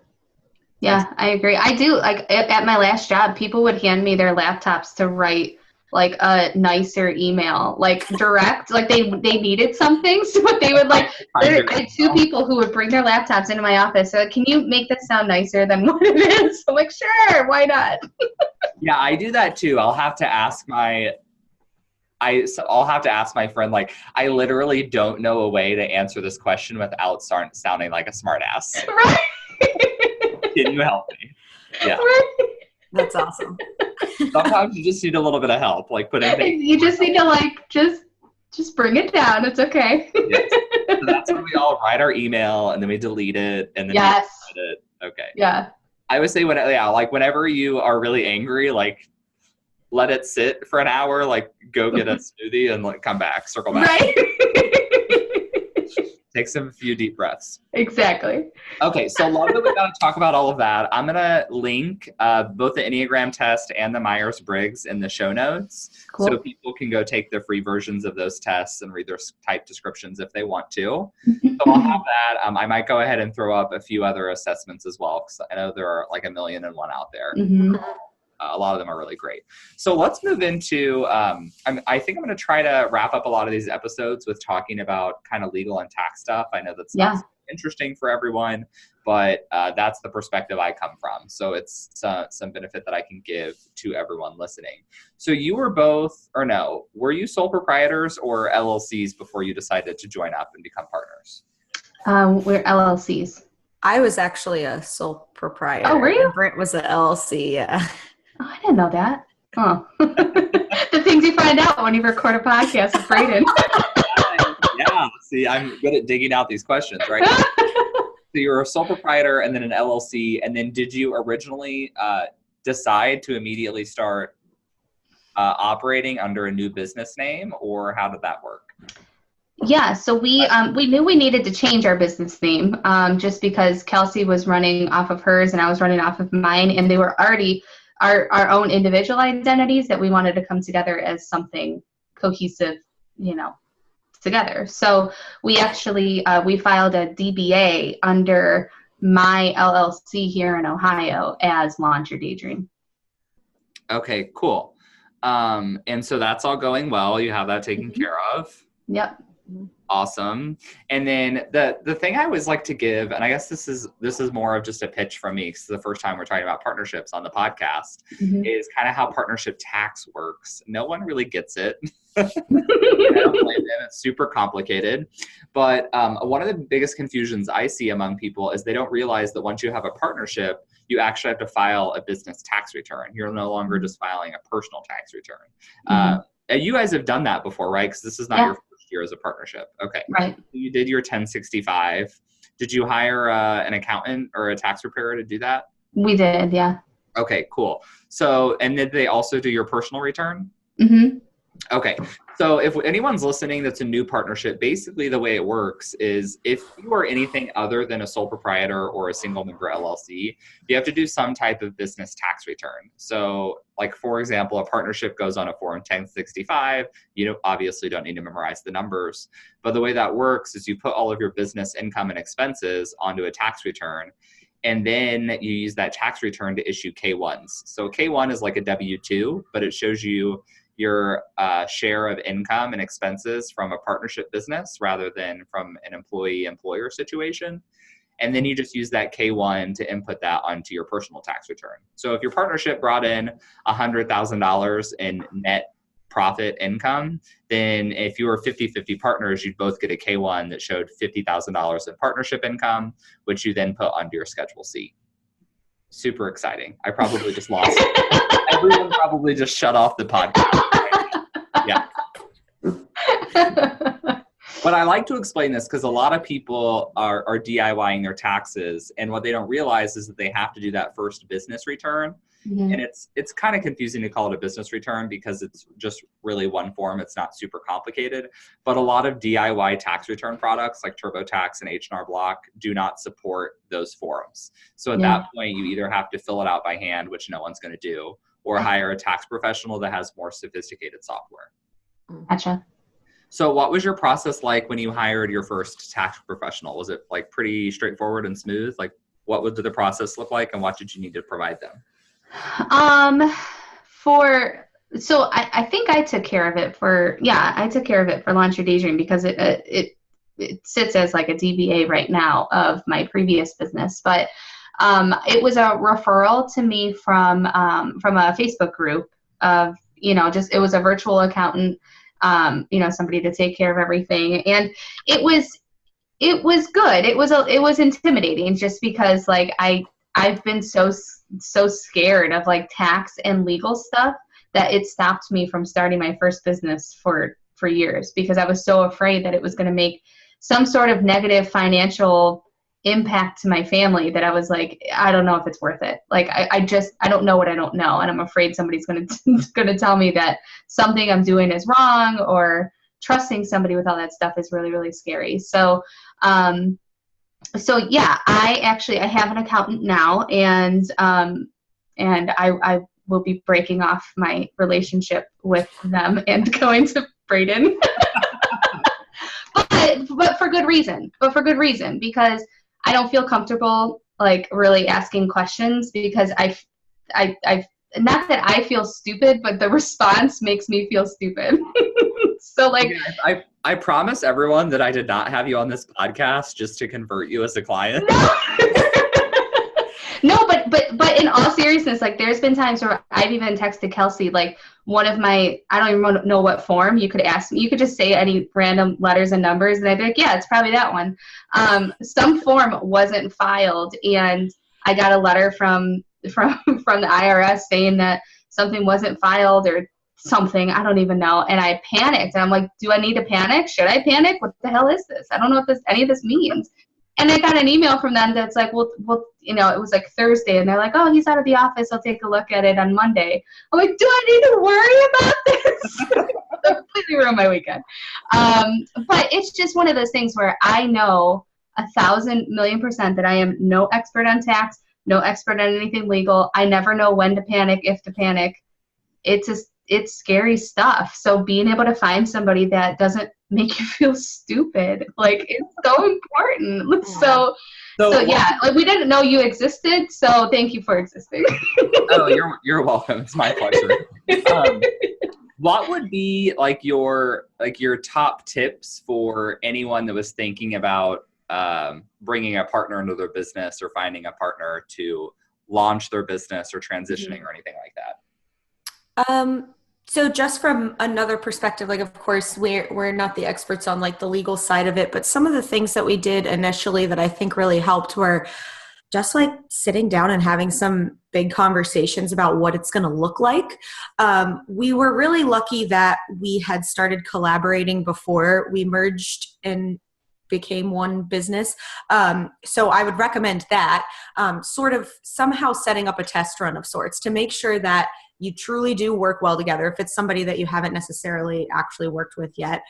I agree. I do. At my last job, people would hand me their laptops to write a nicer email, direct, they needed something. So they would I had two people who would bring their laptops into my office. So can you make this sound nicer than what it is? I'm like, sure, why not? Yeah, I do that too. I'll have to ask my friend, I literally don't know a way to answer this question without sounding like a smart ass. Right. Can you help me? Yeah. Right. That's awesome. Sometimes you just need a little bit of help, putting things. You just need to just bring it down. It's okay. Yes. So that's when we all write our email and then we delete it and then we edit it. Okay. Yeah. I would say whenever you are really angry, let it sit for an hour, go get a smoothie and come back, circle back. Right. Take some few deep breaths. Exactly. Okay, so a lot of it, we got to talk about all of that. I'm going to link both the Enneagram test and the Myers-Briggs in the show notes. Cool. So people can go take the free versions of those tests and read their type descriptions if they want to. So I'll have that. I might go ahead and throw up a few other assessments as well, because I know there are like 1,000,001 out there. A lot of them are really great. So let's move into, I think I'm going to try to wrap up a lot of these episodes with talking about kind of legal and tax stuff. I know that's not interesting for everyone, but that's the perspective I come from. So it's some benefit that I can give to everyone listening. So you were both, or no, were you sole proprietors or LLCs before you decided to join up and become partners? We're LLCs. I was actually a sole proprietor. Oh, were you? And Britt was a LLC, yeah. Oh, I didn't know that. Oh. The things you find out when you record a podcast with Brayden. Yeah, see, I'm good at digging out these questions, right? So you're a sole proprietor and then an LLC, and then did you originally decide to immediately start operating under a new business name, or how did that work? Yeah, so we knew we needed to change our business name just because Kelsey was running off of hers and I was running off of mine, and they were already our own individual identities that we wanted to come together as something cohesive, together. So we actually, we filed a DBA under my LLC here in Ohio as Launch Your Daydream. Okay, cool. And so that's all going well. You have that taken care of. Yep. Awesome. And then the thing I always like to give, and I guess this is more of just a pitch from me, because it's the first time we're talking about partnerships on the podcast, is kind of how partnership tax works. No one really gets it. I don't blame them. It's super complicated. But one of the biggest confusions I see among people is they don't realize that once you have a partnership, you actually have to file a business tax return. You're no longer just filing a personal tax return. You guys have done that before, right? Because this is not your first year as a partnership. Okay. Right. You did your 1065. Did you hire an accountant or a tax preparer to do that? We did, yeah. Okay, cool. So, and did they also do your personal return? Okay. So if anyone's listening that's a new partnership, basically the way it works is if you are anything other than a sole proprietor or a single member LLC, you have to do some type of business tax return. So like, for example, a partnership goes on a Form 1065. You obviously don't need to memorize the numbers, but the way that works is you put all of your business income and expenses onto a tax return. And then you use that tax return to issue K1s. So K1 is like a W-2, but it shows you your share of income and expenses from a partnership business rather than from an employee-employer situation. And then you just use that K1 to input that onto your personal tax return. So if your partnership brought in $100,000 in net profit income, then if you were 50-50 partners, you'd both get a K1 that showed $50,000 in partnership income, which you then put onto your Schedule C. Super exciting. I probably just lost it. Everyone probably just shut off the podcast. Yeah. But I like to explain this because a lot of people are DIYing their taxes, and what they don't realize is that they have to do that first business return. And it's kind of confusing to call it a business return because it's just really one form. It's not super complicated, but a lot of DIY tax return products like TurboTax and H&R Block do not support those forms. So at that point, you either have to fill it out by hand, which no one's going to do, or hire a tax professional that has more sophisticated software. Gotcha. So what was your process like when you hired your first tax professional? Was it like pretty straightforward and smooth? Like what did the process look like, and what did you need to provide them? So I think I took care of it for Launch Your Daydream because it sits as like a DBA right now of my previous business, but it was a referral to me from a Facebook group of, it was a virtual accountant, somebody to take care of everything. And it was good. It was intimidating just because like I've been so scared of like tax and legal stuff that it stopped me from starting my first business for years because I was so afraid that it was going to make some sort of negative financial impact to my family that I was like, I don't know if it's worth it. Like I don't know what I don't know, and I'm afraid somebody's going to tell me that something I'm doing is wrong, or trusting somebody with all that stuff is really, really scary. So, yeah, I have an accountant now, and I will be breaking off my relationship with them and going to Braden. but for good reason. Because I don't feel comfortable like really asking questions, because I've not that I feel stupid, but the response makes me feel stupid. So like, I promise everyone that I did not have you on this podcast just to convert you as a client. No. No, but in all seriousness, like there's been times where I've even texted Kelsey, like one of my, I don't even know what form you could ask me. You could just say any random letters and numbers, and I'd be like, yeah, it's probably that one. Some form wasn't filed, and I got a letter from the IRS saying that something wasn't filed or something. I don't even know. And I panicked, and I'm like, do I need to panic? Should I panic? What the hell is this? I don't know what any of this means. And I got an email from them that's like, well, you know, it was like Thursday, and they're like, oh, he's out of the office. I'll take a look at it on Monday. I'm like, do I need to worry about this? Completely ruined my weekend. But it's just one of those things where I know 1,000,000,000% that I am no expert on tax, no expert on anything legal. I never know when to panic, if to panic. It's scary stuff. So being able to find somebody that doesn't make you feel stupid, like, it's so important. So yeah, like we didn't know you existed, so thank you for existing. Oh, you're welcome. It's my pleasure. What would be like your top tips for anyone that was thinking about bringing a partner into their business, or finding a partner to launch their business, or transitioning, or anything like that? So just from another perspective, like, of course, we're not the experts on like the legal side of it, but some of the things that we did initially that I think really helped were just like sitting down and having some big conversations about what it's going to look like. We were really lucky that we had started collaborating before we merged and became one business. So I would recommend that, sort of somehow setting up a test run of sorts to make sure that you truly do work well together. If it's somebody that you haven't necessarily actually worked with yet,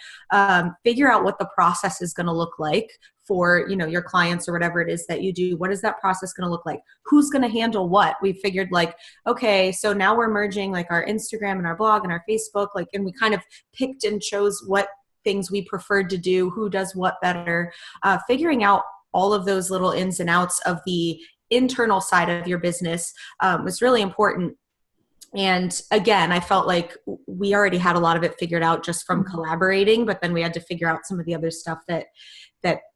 figure out what the process is going to look like for, you know, your clients or whatever it is that you do. What is that process going to look like? Who's going to handle what? We figured like, okay, so now we're merging like our Instagram and our blog and our Facebook, like, and we kind of picked and chose what things we preferred to do, who does what better, figuring out all of those little ins and outs of the internal side of your business was really important. And again, I felt like we already had a lot of it figured out just from collaborating, but then we had to figure out some of the other stuff that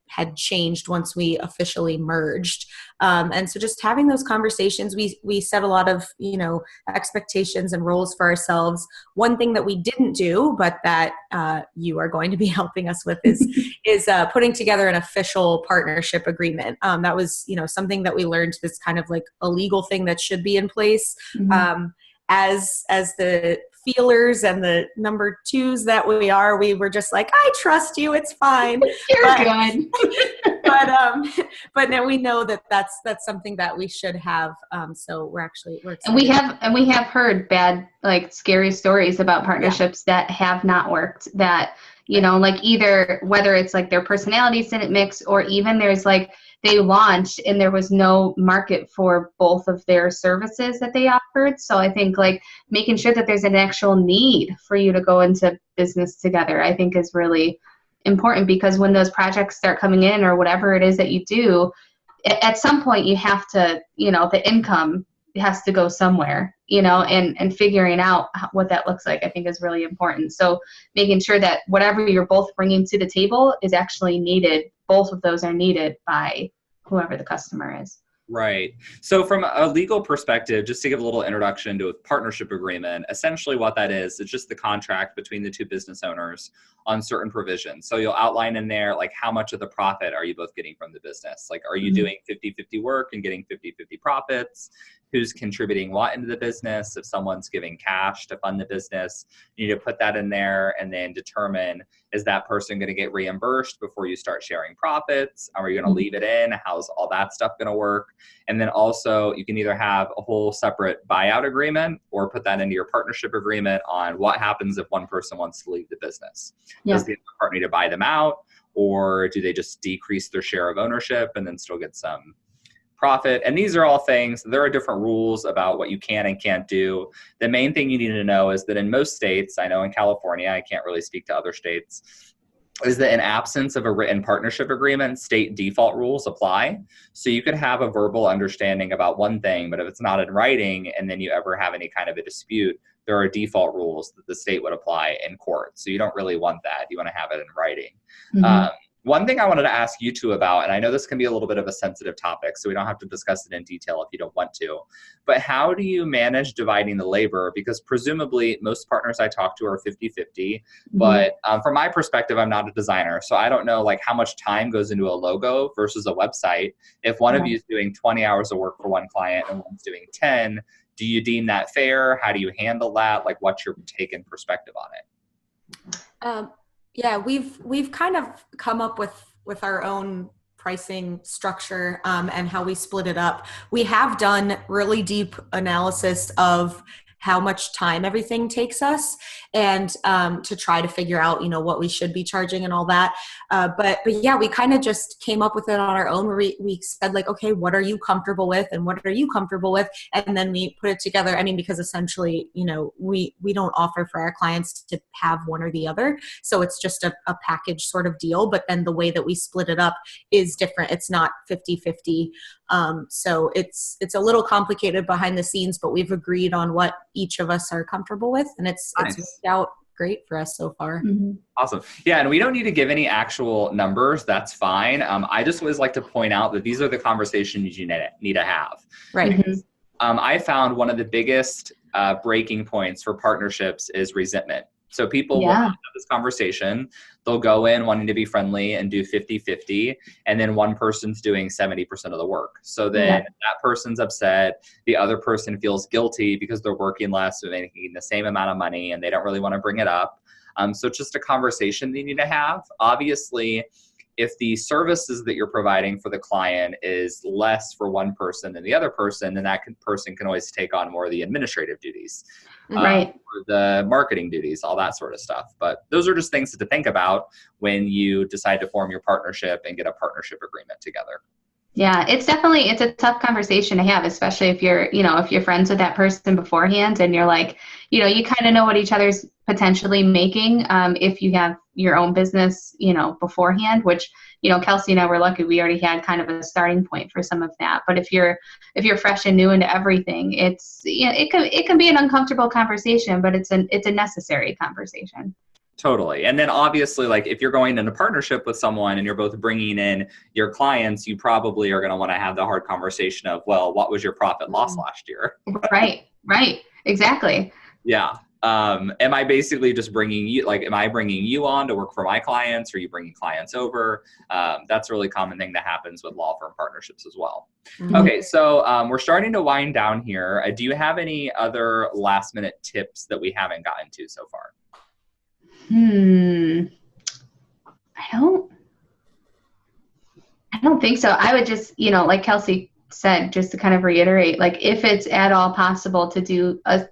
had changed once we officially merged. And so just having those conversations, we set a lot of, you know, expectations and roles for ourselves. One thing that we didn't do, but that you are going to be helping us with is putting together an official partnership agreement. That was, you know, something that we learned that's kind of like a legal thing that should be in place. Mm-hmm. As the feelers and the number twos that we are, we were just like, I trust you, it's fine. You're good. but now we know that that's something that we should have. So we're excited. And we have heard bad, like, scary stories about partnerships that have not worked, that, you know, like, either whether it's like their personalities didn't mix, or even there's like they launched and there was no market for both of their services that they offered. So I think like making sure that there's an actual need for you to go into business together, I think is really important, because when those projects start coming in, or whatever it is that you do, at some point you have to, you know, the income has to go somewhere, you know, and figuring out what that looks like, I think is really important. So making sure that whatever you're both bringing to the table is actually needed. Both of those are needed by whoever the customer is. Right. So from a legal perspective, just to give a little introduction to a partnership agreement, essentially what that is, it's just the contract between the two business owners on certain provisions. So you'll outline in there, like, how much of the profit are you both getting from the business? Like, are you doing 50-50 work and getting 50-50 profits? who's contributing what into the business. If someone's giving cash to fund the business, you need to put that in there and then determine, is that person going to get reimbursed before you start sharing profits? Are you going to leave it in? How's all that stuff going to work? And then also you can either have a whole separate buyout agreement or put that into your partnership agreement on what happens if one person wants to leave the business. Yeah. Does the other partner need to buy them out, or do they just decrease their share of ownership and then still get some profit? And these are all things, there are different rules about what you can and can't do. The main thing you need to know is that in most states, I know in California, I can't really speak to other states, is that in absence of a written partnership agreement, state default rules apply. So you could have a verbal understanding about one thing, but if it's not in writing and then you ever have any kind of a dispute, there are default rules that the state would apply in court. So you don't really want that. You want to have it in writing. One thing I wanted to ask you two about, and I know this can be a little bit of a sensitive topic, so we don't have to discuss it in detail if you don't want to, but how do you manage dividing the labor? Because presumably most partners I talk to are 50-50, but from my perspective, I'm not a designer. So I don't know like how much time goes into a logo versus a website. If one of you is doing 20 hours of work for one client and one's doing 10, do you deem that fair? How do you handle that? Like, what's your take and perspective on it? Yeah, we've kind of come up with our own pricing structure and how we split it up. We have done really deep analysis of how much time everything takes us and to try to figure out, what we should be charging and all that. But yeah, we kind of just came up with it on our own where we said like, okay, what are you comfortable with and what are you comfortable with? And then we put it together. I mean, because essentially, we don't offer for our clients to have one or the other. So it's just a package sort of deal. But then the way that we split it up is different. It's not 50-50. So it's a little complicated behind the scenes, but we've agreed on what each of us are comfortable with, and it's worked out great for us so far. Awesome. Yeah, and we don't need to give any actual numbers. That's fine. I just always like to point out that these are the conversations you need to have. Right. Because, I found one of the biggest breaking points for partnerships is resentment. So people will have this conversation. They'll go in wanting to be friendly and do 50-50, and then one person's doing 70% of the work. So then that person's upset. The other person feels guilty because they're working less and making the same amount of money, and they don't really want to bring it up. So it's just a conversation that you need to have. Obviously, if the services that you're providing for the client is less for one person than the other person, then that person can always take on more of the administrative duties, or the marketing duties, all that sort of stuff. But those are just things to think about when you decide to form your partnership and get a partnership agreement together. Yeah, it's a tough conversation to have, especially if you're friends with that person beforehand and you're like, you kind of know what each other's potentially making if you have your own business, beforehand, which, Kelsey and I were lucky. We already had kind of a starting point for some of that. But if you're fresh and new into everything, it can be an uncomfortable conversation, but it's a necessary conversation. Totally. And then obviously, like if you're going into partnership with someone and you're both bringing in your clients, you probably are going to want to have the hard conversation of, well, what was your profit loss last year? Right. Exactly. Yeah. Am I basically just bringing you, am I bringing you on to work for my clients? Or are you bringing clients over? That's a really common thing that happens with law firm partnerships as well. Okay. So we're starting to wind down here. Do you have any other last minute tips that we haven't gotten to so far? I don't think so. I would just, like Kelsey said, just to kind of reiterate, like if it's at all possible to do a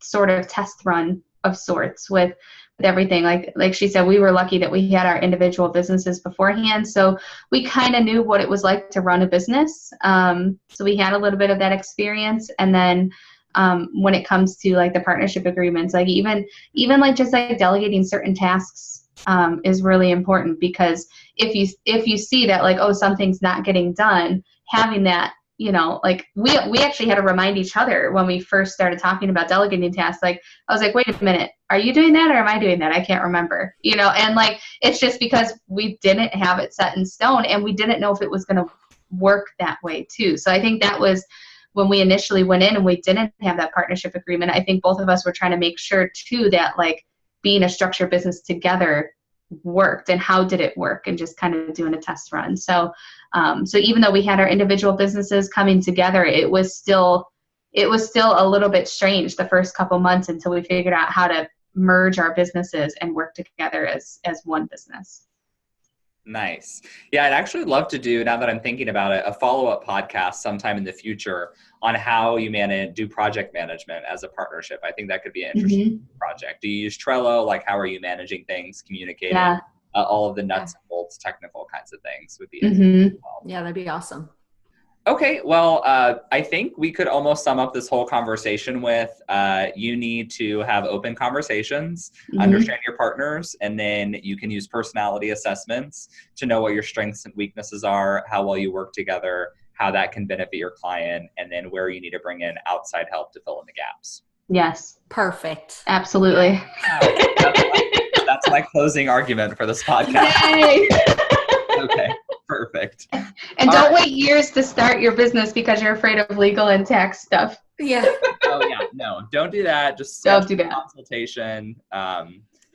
sort of test run of sorts with everything, like she said, we were lucky that we had our individual businesses beforehand. So we kind of knew what it was like to run a business. So we had a little bit of that experience. And then when it comes to like the partnership agreements, like even like just like delegating certain tasks is really important, because if you see that like, oh, something's not getting done, having that, like we actually had to remind each other when we first started talking about delegating tasks. Like I was like, wait a minute, are you doing that or am I doing that? I can't remember, and like it's just because we didn't have it set in stone and we didn't know if it was going to work that way too. So I think that was when we initially went in and we didn't have that partnership agreement. I think both of us were trying to make sure too that like being a structured business together worked, and how did it work, and just kind of doing a test run. So even though we had our individual businesses coming together, it was still it was still a little bit strange the first couple months until we figured out how to merge our businesses and work together as one business. Nice. Yeah, I'd actually love to do, now that I'm thinking about it, a follow-up podcast sometime in the future on how you do project management as a partnership. I think that could be an interesting project. Do you use Trello? Like, how are you managing things, communicating? Yeah. All of the nuts and bolts, technical kinds of things would be interesting as well. Yeah, that'd be awesome. Okay, well, I think we could almost sum up this whole conversation with you need to have open conversations, understand your partners, and then you can use personality assessments to know what your strengths and weaknesses are, how well you work together, how that can benefit your client, and then where you need to bring in outside help to fill in the gaps. Yes. Perfect. Absolutely. That's my closing argument for this podcast. Yay! Okay. Perfect. And don't wait years to start your business because you're afraid of legal and tax stuff. Yeah. Oh yeah, no, don't do that. Just don't do that. Consultation.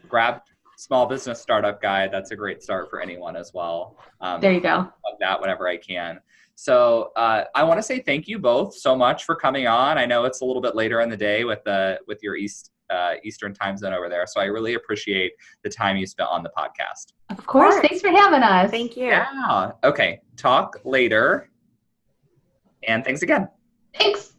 Grab Small Business Startup Guide. That's a great start for anyone as well. There you go. Love that whenever I can. So I want to say thank you both so much for coming on. I know it's a little bit later in the day with your Eastern time zone over there. So I really appreciate the time you spent on the podcast. Of course. Thanks for having us. Thank you. Yeah. Okay. Talk later. And thanks again. Thanks.